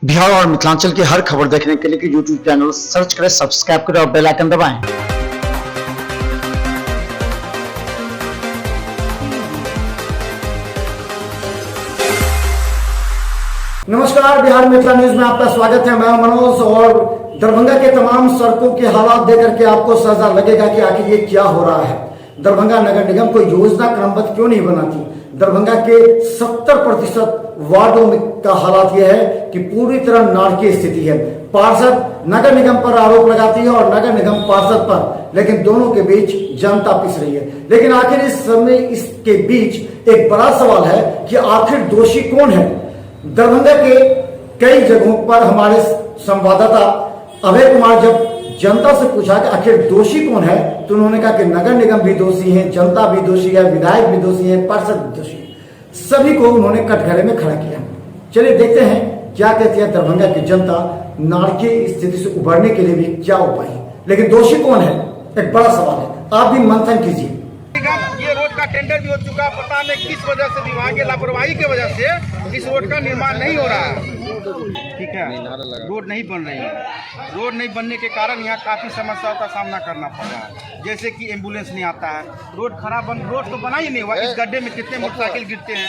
बिहार और मिथिलांचल की हर खबर देखने के लिए यूट्यूब चैनल सर्च करें, सब्सक्राइब करें और बेल आइकन दबाएं। नमस्कार, बिहार मिथिला न्यूज में आपका स्वागत है। मैं मनोज और दरभंगा के तमाम सड़कों के हालात देकर के आपको सजा लगेगा कि आखिर ये क्या हो रहा है। दरभंगा नगर निगम को योजना क्रमबद्ध क्यों नहीं बनाती। दरभंगा के 70% वार्डों में का हालात यह है कि पूरी तरह नारकीय स्थिति है। पार्षद नगर निगम पर आरोप लगाती है और नगर निगम पार्षद पर, लेकिन दोनों के बीच जनता पिस रही है। लेकिन आखिर इस समय इसके बीच एक बड़ा सवाल है कि आखिर दोषी कौन है। दरभंगा के कई जगहों पर हमारे संवाददाता अभय कुमार जब जनता से पूछा कि आखिर दोषी कौन है, तो उन्होंने कहा कि नगर निगम भी दोषी है, जनता भी दोषी है, विधायक भी दोषी है, पार्षद भी दोषी है। सभी को उन्होंने कटघरे में खड़ा किया। चलिए देखते हैं क्या कहती है दरभंगा की जनता। नारकीय स्थिति से उभरने के लिए भी क्या उपाय है, लेकिन दोषी कौन है, एक बड़ा सवाल है। आप भी मंथन कीजिए। ये रोड का टेंडर भी हो चुका, पता नहीं किस वजह से, विभाग की लापरवाही की वजह से इस रोड का निर्माण नहीं हो रहा है। ठीक है, रोड नहीं बन रही है। रोड नहीं बनने के कारण यहाँ काफ़ी समस्याओं का सामना करना पड़ रहा है, जैसे कि एम्बुलेंस नहीं आता है। रोड खराब रोड तो बना ही नहीं हुआ। इस गड्ढे में कितने मोटरसाइकिल गिरते हैं,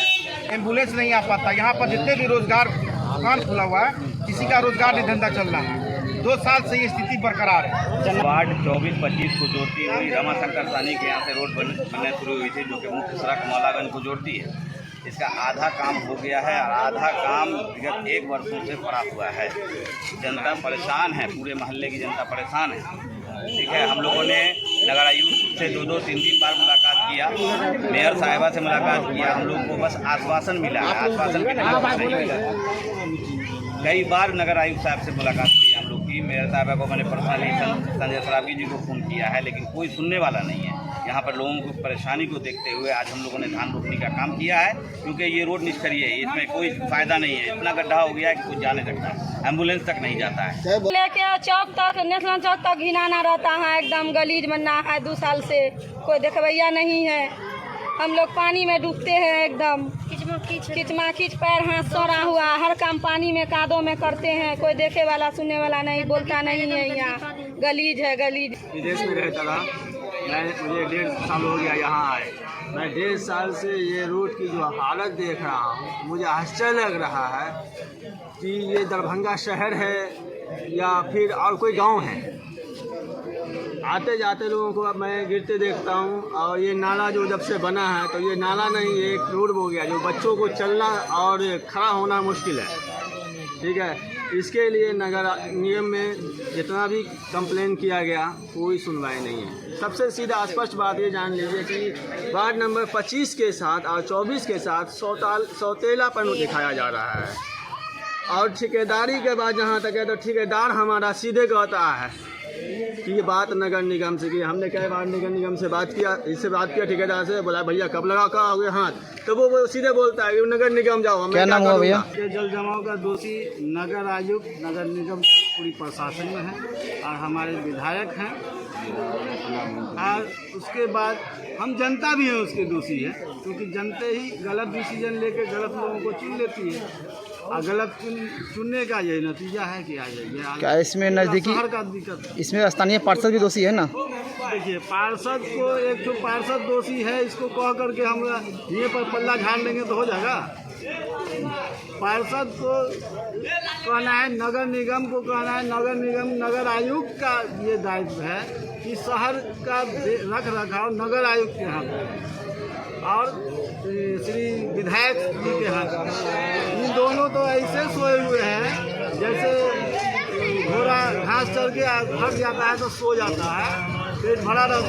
एम्बुलेंस नहीं आ पाता। यहाँ पर जितने भी रोजगार दुकान खुला हुआ है, किसी का रोजगार नहीं धंधा चल रहा है। 2 साल से ये स्थिति बरकरार है। वार्ड 24-25 को जोड़ती हुई रमाशंकर सानी के यहाँ से रोड बनने शुरू हुई थी, जो कि मुख्य सड़क मौलागंज को जोड़ती है। इसका आधा काम हो गया है और आधा काम विगत 1 वर्षों से पड़ा हुआ है। जनता परेशान है, पूरे मोहल्ले की जनता परेशान है। ठीक है, हम लोगों ने नगर आयुक्त से 2-2, 3-3 बार मुलाकात किया, मेयर साहिबा से मुलाकात किया। हम लोग को बस आश्वासन मिला है, आश्वासन के नहीं मिला। कई बार नगर आयुक्त साहब से मुलाकात की हम लोग की, मेयर साहबा को मैंने पर्सनली संजय सरावगी जी को फ़ोन किया है, लेकिन कोई सुनने वाला नहीं है। यहाँ पर लोगों को परेशानी को देखते हुए आज हम लोगों ने धान रोपने का काम किया है, क्योंकि ये रोड निष्क्रिय है, इसमें कोई फ़ायदा नहीं है। इतना गड्ढा हो गया है कि कुछ जाने सकता है, एम्बुलेंस तक नहीं जाता है। लेके चौक तक, नेशनल चौक तक घिनाना रहता है, एकदम गलीज बनना है। 2 साल से कोई देखवैया नहीं है। हम लोग पानी में डूबते हैं, एकदम खिचमा खिच, पैर हाथ सड़ा हुआ। हर काम पानी में, कादों में करते हैं। कोई देखे वाला, सुनने वाला नहीं, बोलता नहीं है। यहाँ गलीज है, गलीज। विदेश में रहता था मैं, मुझे 1.5 साल हो गया यहाँ आए। मैं 1.5 साल से ये रोड की जो हालत देख रहा हूँ, मुझे आश्चर्य लग रहा है कि ये दरभंगा शहर है या फिर और कोई गांव है। आते जाते लोगों को अब मैं गिरते देखता हूँ। और ये नाला जो जब से बना है, तो ये नाला नहीं, ये एक रोड हो गया, जो बच्चों को चलना और खड़ा होना मुश्किल है। ठीक है, इसके लिए नगर निगम में जितना भी कंप्लेन किया गया, कोई सुनवाई नहीं है। सबसे सीधा स्पष्ट बात ये जान लीजिए कि वार्ड नंबर 25 के साथ और 24 के साथ सौतेलापन दिखाया जा रहा है। और ठेकेदारी के बाद जहाँ तक है, तो ठेकेदार हमारा सीधे कहता है कि ये बात नगर निगम से की। हमने कई बार नगर निगम से बात किया, इससे बात किया, ठेकेदार से बोला भैया कब लगा का हो गया हाथ, तो वो सीधे बोलता है कि नगर निगम जाओ। क्या नाम हुआ भैया? जल जमाव का दोषी नगर आयुक्त, नगर निगम पूरी प्रशासन में है और हमारे विधायक हैं। और उसके बाद हम जनता भी हैं उसके दोषी है, क्योंकि जनता ही गलत डिसीजन लेके गलत लोगों को चुन लेती है। और गलत चुनने का यही नतीजा है कि आ जाएगी। क्या इसमें नज़दीकी का दिक्कत, इसमें स्थानीय पार्षद भी दोषी है ना? देखिए, पार्षद को एक तो पार्षद दोषी है, इसको कह करके हम ये पर पल्ला झाड़ लेंगे तो हो जाएगा। पार्षद को कहना है, नगर निगम को कहना है, नगर निगम नगर आयुक्त का ये दायित्व है कि शहर का रख रखाव नगर आयुक्त के हाथ में और श्री विधायक जी के हाथ में। इन दोनों तो ऐसे सोए हुए हैं जैसे घोड़ा घास चल के थक जाता है तो सो जाता है, पेट भरा रहता है।